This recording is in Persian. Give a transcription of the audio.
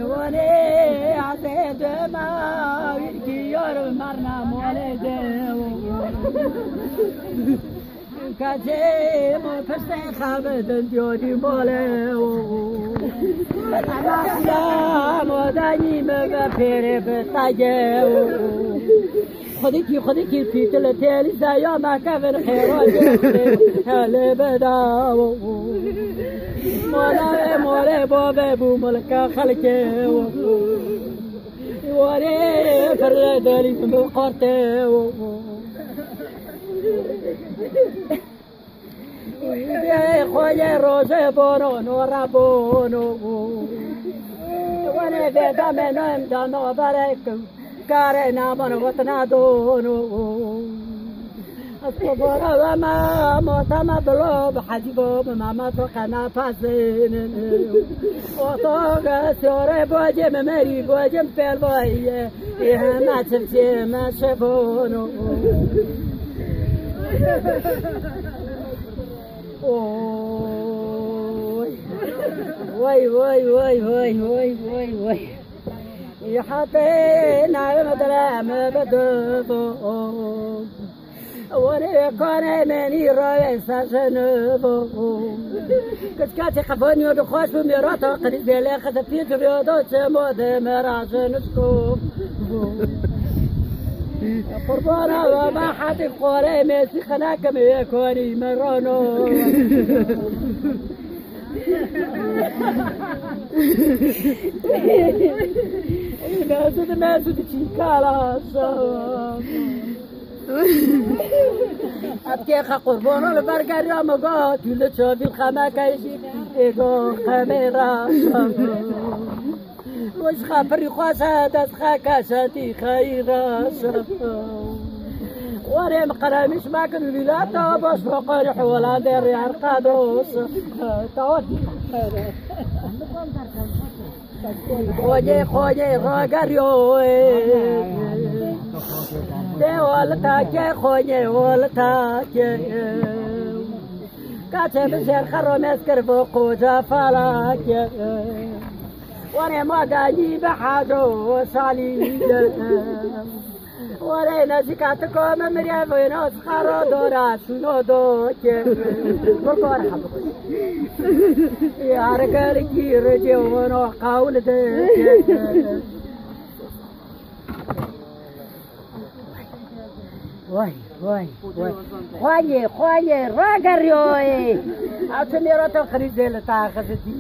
واني عزيز ما يكير مرنا مولده كاتم فستي خابد ديوني موله انا سلام وداني مغفر بتاجه خديكي في تلتيل زي ما كان خيرات هل بداو مولا بابا بو ملكا خلكه وري فردالي بقرته خويا روزه بونو نورا بونو وانا بيدا منهم دانو بارك كارنا من وطنا دونو الصبر وما موتما بلوب حجبوب ما توقنا فاسين وطوغ سوري بوجم مري بوجم في البوية إيه ما تمشي ما شبونو وي يحطينا المدرام بدبو وانا كان مني رئيس جنبو كتكاتي قبوني ودخوش بميراتا قريب بيلا خذ بيت رياضو تمود مراجن سكوب قربانا وما حد قوري ميسي خلاك ميكوني مرانو ما زود تشيكالا أبكي قربان البرجر يا مقات يلا تشوفي الخما كيشي إيجو خميرة وش خبري خواسة دسخة كاساتي خيرة وري مقرمش معك الولاده باش فوق ولا دير يرقدوس تودي خوجي راغريو دي والتاكي خوجي والتاكي كاتب زين خرو مسكر فوق وجفالاكي وري ما قاعدي بحاجو سالي ورينا زكاتكم مريا وينا سخرو دورا شنو دوكي بقول حبك يا رجال كيرجي وانا قاول دك واي خواني راغريوي اتميرو تخريج لتاخذتي